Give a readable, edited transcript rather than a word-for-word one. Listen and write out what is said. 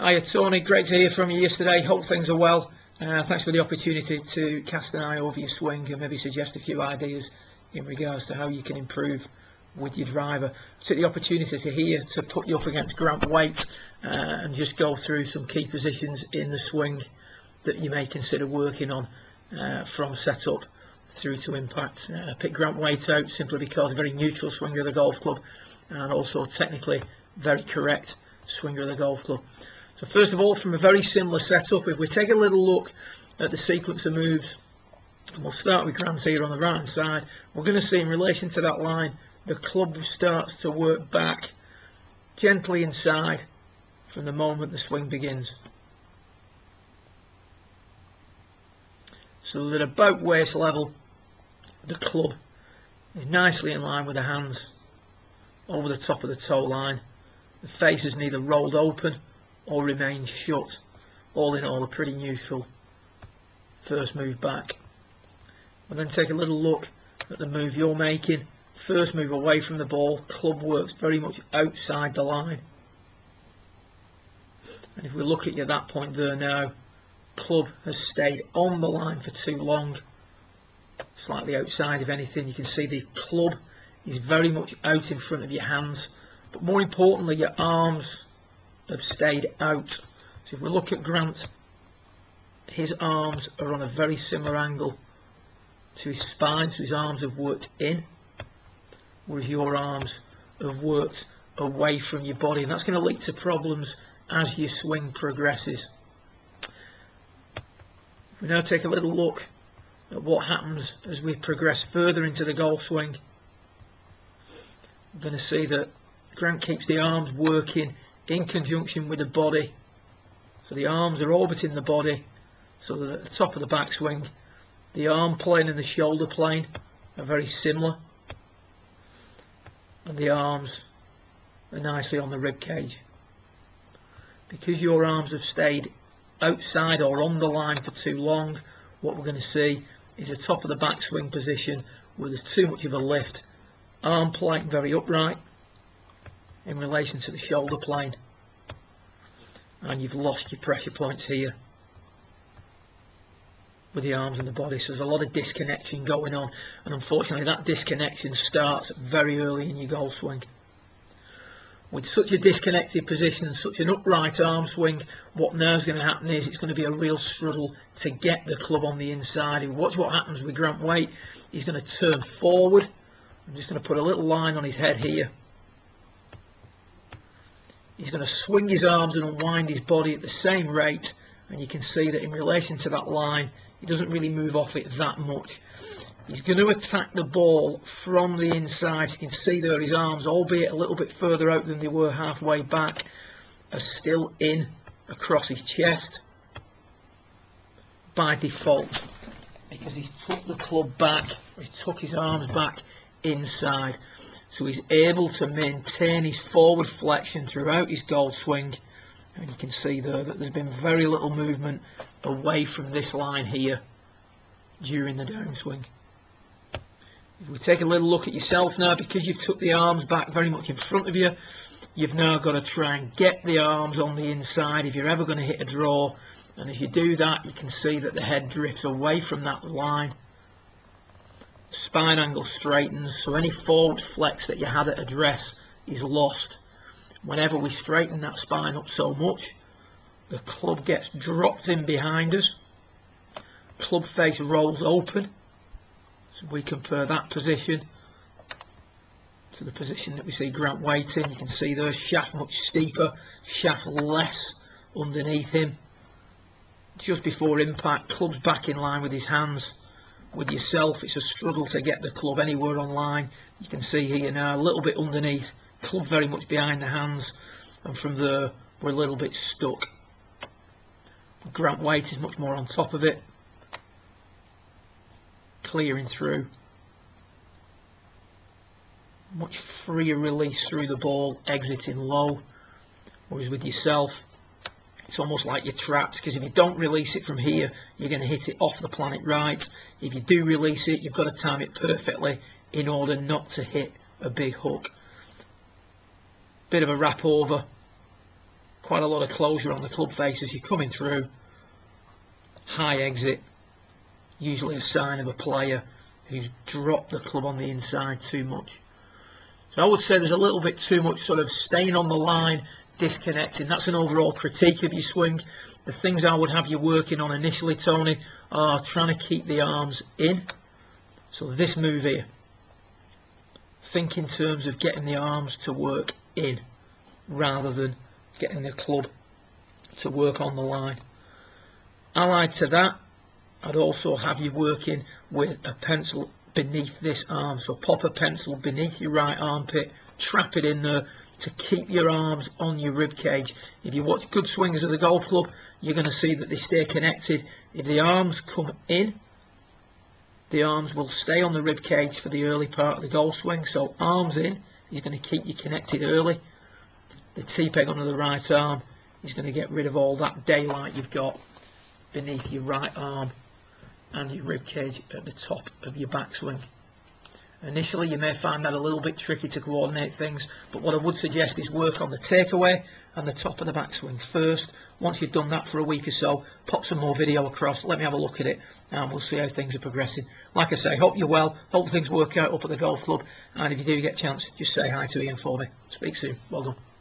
Hiya Tony, great to hear from you yesterday. Hope things are well. Thanks for the opportunity to cast an eye over your swing and maybe suggest a few ideas in regards to how you can improve with your driver. I took the opportunity to put you up against Grant Waite and just go through some key positions in the swing that you may consider working on from setup through to impact. Pick Grant Waite out simply because a very neutral swinger of the golf club and also technically very correct swinger of the golf club. So first of all, from a very similar setup, if we take a little look at the sequence of moves, and we'll start with Grant here on the right hand side, we're going to see in relation to that line, the club starts to work back gently inside from the moment the swing begins. So that about waist level, the club is nicely in line with the hands over the top of the toe line. The face is neither rolled open or remain shut. All in all, a pretty neutral first move back. And then take a little look at the move you're making. First move away from the ball, club works very much outside the line. And if we look at you at that point there now, club has stayed on the line for too long, slightly outside if anything. You can see the club is very much out in front of your hands, but more importantly your arms have stayed out. So if we look at Grant, his arms are on a very similar angle to his spine, so his arms have worked in, whereas your arms have worked away from your body, and that's going to lead to problems as your swing progresses. We now take a little look at what happens as we progress further into the golf swing. We're going to see that Grant keeps the arms working in conjunction with the body, so the arms are orbiting the body, so that at the top of the backswing the arm plane and the shoulder plane are very similar, and the arms are nicely on the rib cage. Because your arms have stayed outside or on the line for too long, what we're going to see is a top of the backswing position where there's too much of a lift, arm plane very upright in relation to the shoulder plane, and you've lost your pressure points here with the arms and the body. So there's a lot of disconnection going on, and unfortunately that disconnection starts very early in your golf swing. With such a disconnected position and such an upright arm swing, what now is going to happen is it's going to be a real struggle to get the club on the inside. If you watch what happens with Grant Waite, he's going to turn forward. I'm just going to put a little line on his head here. He's going to swing his arms and unwind his body at the same rate, and you can see that in relation to that line he doesn't really move off it that much. He's going to attack the ball from the inside. You can see there his arms, albeit a little bit further out than they were halfway back, are still in across his chest by default, because he's took the club back, he's took his arms back inside. So he's able to maintain his forward flexion throughout his golf swing, and you can see there that there's been very little movement away from this line here during the downswing. If we take a little look at yourself now, because you've took the arms back very much in front of you, you've now got to try and get the arms on the inside if you're ever going to hit a draw, and as you do that you can see that the head drifts away from that line. Spine angle straightens, so any forward flex that you had at address is lost. Whenever we straighten that spine up so much, the club gets dropped in behind us, club face rolls open. So we compare that position to the position that we see Grant Waite in. You can see there, shaft much steeper, shaft less underneath him. Just before impact, club's back in line with his hands. With yourself, it's a struggle to get the club anywhere on line. You can see here now, a little bit underneath, club very much behind the hands, and from there we're a little bit stuck. Grant Waite is much more on top of it, clearing through. Much freer release through the ball, exiting low. Whereas with yourself, it's almost like you're trapped, because if you don't release it from here, you're going to hit it off the planet right. If you do release it, you've got to time it perfectly in order not to hit a big hook. Bit of a wrap over quite a lot of closure on the club face as you're coming through. High exit, usually a sign of a player who's dropped the club on the inside too much. So I would say there's a little bit too much sort of staying on the line, disconnecting. That's an overall critique of your swing. The things I would have you working on initially, Tony, are trying to keep the arms in. So this move here, think in terms of getting the arms to work in rather than getting the club to work on the line. Allied to that, I'd also have you working with a pencil beneath this arm. So pop a pencil beneath your right armpit, trap it in there to keep your arms on your rib cage. If you watch good swingers of the golf club, you're going to see that they stay connected. If the arms come in, the arms will stay on the rib cage for the early part of the golf swing. So arms in is going to keep you connected early. The T-peg under the right arm is going to get rid of all that daylight you've got beneath your right arm and your rib cage at the top of your backswing. Initially you may find that a little bit tricky to coordinate things, but what I would suggest is work on the takeaway and the top of the backswing first. Once you've done that for a week or so, pop some more video across, let me have a look at it, and we'll see how things are progressing. Like I say, hope you're well, hope things work out up at the golf club, and if you do get a chance, just say hi to Ian for me. Speak soon. Well done.